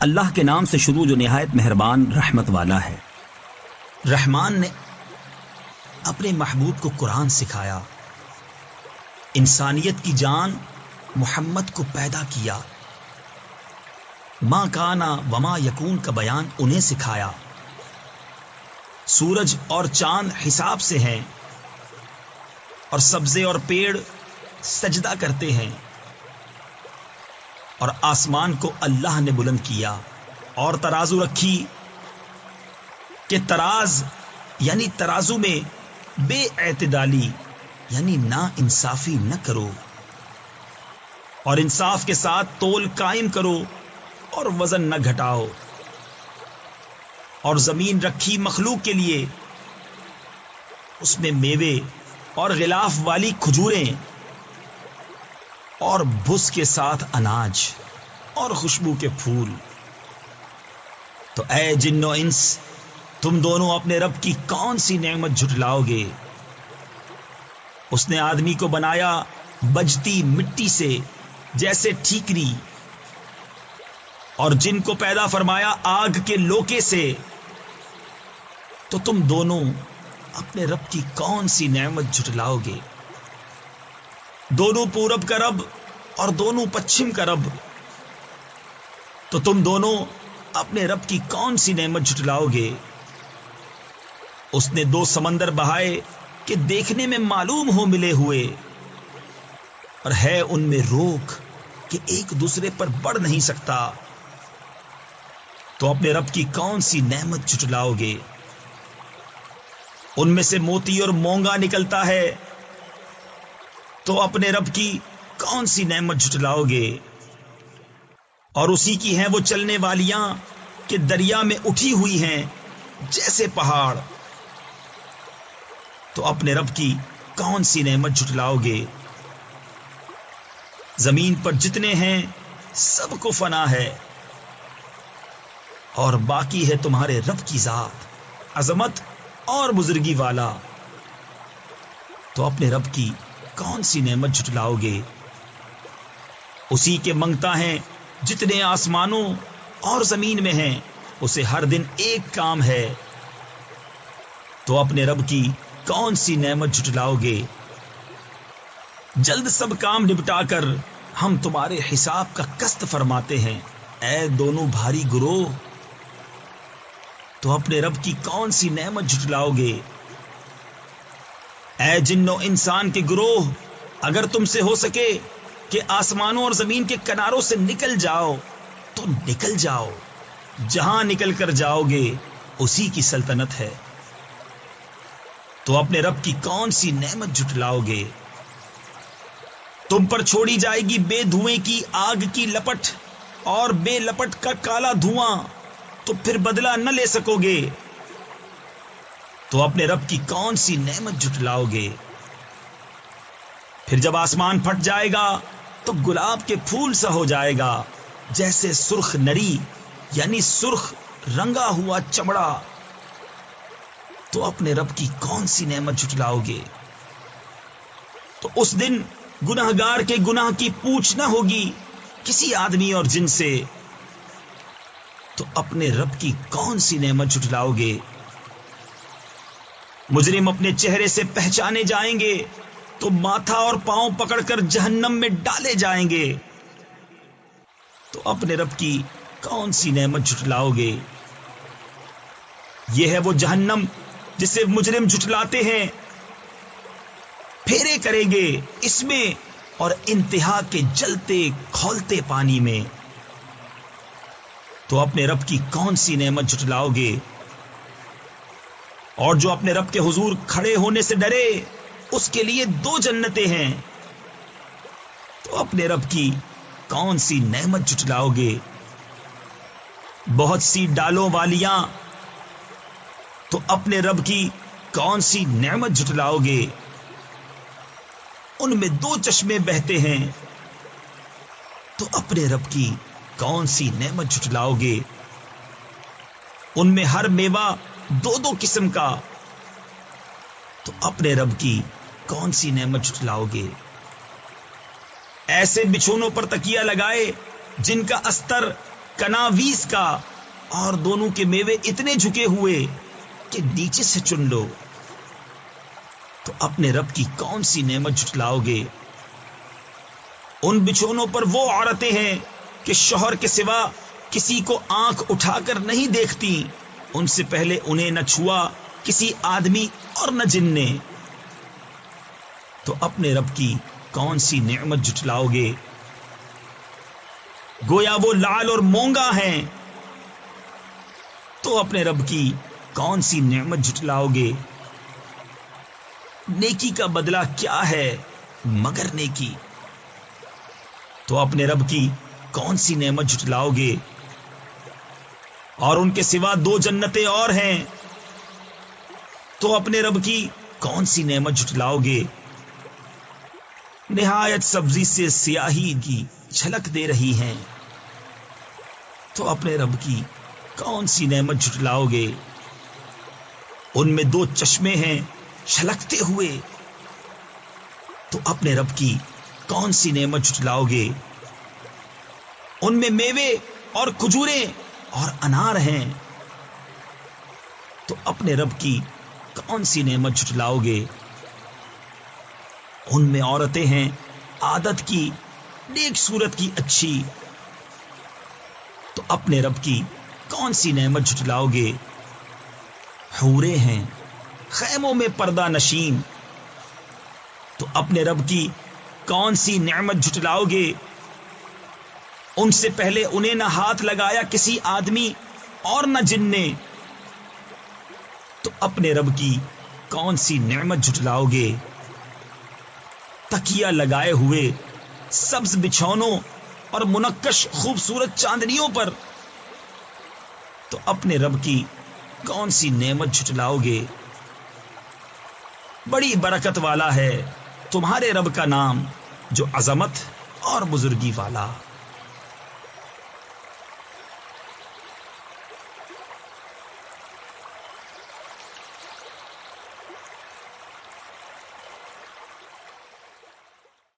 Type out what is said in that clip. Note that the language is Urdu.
اللہ کے نام سے شروع جو نہایت مہربان رحمت والا ہے۔ رحمان نے اپنے محبوب کو قرآن سکھایا، انسانیت کی جان محمد کو پیدا کیا، ماں کانا وما یکون کا بیان انہیں سکھایا۔ سورج اور چاند حساب سے ہیں اور سبزے اور پیڑ سجدہ کرتے ہیں، اور آسمان کو اللہ نے بلند کیا اور ترازو رکھی کہ تراز یعنی ترازو میں بے اعتدالی یعنی نا انصافی نہ کرو، اور انصاف کے ساتھ تول قائم کرو اور وزن نہ گھٹاؤ۔ اور زمین رکھی مخلوق کے لیے، اس میں میوے اور غلاف والی کھجوریں اور بھس کے ساتھ اناج اور خوشبو کے پھول۔ تو اے جن و انس، تم دونوں اپنے رب کی کون سی نعمت جھٹلاؤ گے؟ اس نے آدمی کو بنایا بجتی مٹی سے جیسے ٹھیکری، اور جن کو پیدا فرمایا آگ کے لوکے سے۔ تو تم دونوں اپنے رب کی کون سی نعمت جھٹلاؤ گے؟ دونوں پورب کا رب اور دونوں پچھم کا رب، تو تم دونوں اپنے رب کی کون سی نعمت جھٹلاؤ گے؟ اس نے دو سمندر بہائے کہ دیکھنے میں معلوم ہو ملے ہوئے، اور ہے ان میں روک کہ ایک دوسرے پر بڑھ نہیں سکتا۔ تو اپنے رب کی کون سی نعمت جھٹلاؤ گے؟ ان میں سے موتی اور مونگا نکلتا ہے، تو اپنے رب کی کون سی نعمت جھٹلاؤ گے؟ اور اسی کی ہیں وہ چلنے والیاں کہ دریا میں اٹھی ہوئی ہیں جیسے پہاڑ، تو اپنے رب کی کون سی نعمت جھٹلاؤ گے؟ زمین پر جتنے ہیں سب کو فنا ہے، اور باقی ہے تمہارے رب کی ذات عظمت اور بزرگی والا۔ تو اپنے رب کی کون سی نعمت جھٹلاؤ گے؟ اسی کے منگتا ہیں جتنے آسمانوں اور زمین میں ہیں، اسے ہر دن ایک کام ہے۔ تو اپنے رب کی کون سی نعمت جھٹلاؤ گے؟ جلد سب کام نپٹا کر ہم تمہارے حساب کا قسط فرماتے ہیں، اے دونوں بھاری گروہ۔ تو اپنے رب کی کون سی نعمت جھٹلاؤ گے؟ اے جن و انسان کے گروہ، اگر تم سے ہو سکے کہ آسمانوں اور زمین کے کناروں سے نکل جاؤ تو نکل جاؤ، جہاں نکل کر جاؤ گے اسی کی سلطنت ہے۔ تو اپنے رب کی کون سی نعمت جھٹلاؤ گے؟ تم پر چھوڑی جائے گی بے دھوئیں کی آگ کی لپٹ اور بے لپٹ کا کالا دھواں، تو پھر بدلہ نہ لے سکو گے۔ تو اپنے رب کی کون سی نعمت جھٹلاؤ گے؟ پھر جب آسمان پھٹ جائے گا تو گلاب کے پھول سا ہو جائے گا، جیسے سرخ نری یعنی سرخ رنگا ہوا چمڑا۔ تو اپنے رب کی کون سی نعمت جھٹلاؤ گے؟ تو اس دن گناہگار کے گناہ کی پوچھ نہ ہوگی کسی آدمی اور جن سے۔ تو اپنے رب کی کون سی نعمت جھٹلاؤ گے؟ مجرم اپنے چہرے سے پہچانے جائیں گے تو ماتھا اور پاؤں پکڑ کر جہنم میں ڈالے جائیں گے۔ تو اپنے رب کی کون سی نعمت جھٹلاؤ گے؟ یہ ہے وہ جہنم جسے مجرم جھٹلاتے ہیں، پھیرے کریں گے اس میں اور انتہا کے جلتے کھولتے پانی میں۔ تو اپنے رب کی کون سی نعمت جھٹلاؤ گے؟ اور جو اپنے رب کے حضور کھڑے ہونے سے ڈرے اس کے لیے 2 جنتیں ہیں۔ تو اپنے رب کی کون سی نعمت جھٹلاؤ گے؟ بہت سی ڈالوں والیاں، تو اپنے رب کی کون سی نعمت جھٹلاؤ گے؟ ان میں 2 چشمے بہتے ہیں، تو اپنے رب کی کون سی نعمت جھٹلاؤ گے؟ ان میں ہر میوہ 2 قسم کا، تو اپنے رب کی کون سی نعمت جھٹلاؤ گے؟ ایسے بچھونوں پر تکیہ لگائے جن کا استر کناویس کا، اور دونوں کے میوے اتنے جھکے ہوئے کہ نیچے سے چن لو، تو اپنے رب کی کون سی نعمت جھٹلاؤ گے؟ ان بچھونوں پر وہ عورتیں ہیں کہ شوہر کے سوا کسی کو آنکھ اٹھا کر نہیں دیکھتی، ان سے پہلے انہیں نہ چھوا کسی آدمی اور نہ جن نے، تو اپنے رب کی کون سی نعمت جھٹلاؤ گے؟ گویا وہ لعل اور مونگا ہیں، تو اپنے رب کی کون سی نعمت جھٹلاؤ گے؟ نیکی کا بدلہ کیا ہے مگر نیکی، تو اپنے رب کی کون سی نعمت جھٹلاؤ گے؟ اور ان کے سوا 2 جنتیں اور ہیں، تو اپنے رب کی کون سی نعمت جھٹلاؤ گے؟ نہایت سبزی سے سیاہی کی جھلک دے رہی ہیں، تو اپنے رب کی کون سی نعمت جھٹلاؤ گے؟ ان میں 2 چشمے ہیں چھلکتے ہوئے، تو اپنے رب کی کون سی نعمت جھٹلاؤ گے؟ ان میں میوے اور کھجوریں اور انار ہیں، تو اپنے رب کی کون سی نعمت جھٹلاؤ گے؟ ان میں عورتیں ہیں عادت کی، نیک صورت کی اچھی، تو اپنے رب کی کون سی نعمت جھٹلاؤ گے؟ حوریں ہیں خیموں میں پردہ نشین، تو اپنے رب کی کون سی نعمت جھٹلاؤ گے؟ ان سے پہلے انہیں نہ ہاتھ لگایا کسی آدمی اور نہ جن نے، تو اپنے رب کی کون سی نعمت جھٹلاؤ گے؟ تکیہ لگائے ہوئے سبز بچھونوں اور منقش خوبصورت چاندنیوں پر، تو اپنے رب کی کون سی نعمت جھٹلاؤ گے؟ بڑی برکت والا ہے تمہارے رب کا نام، جو عظمت اور بزرگی والا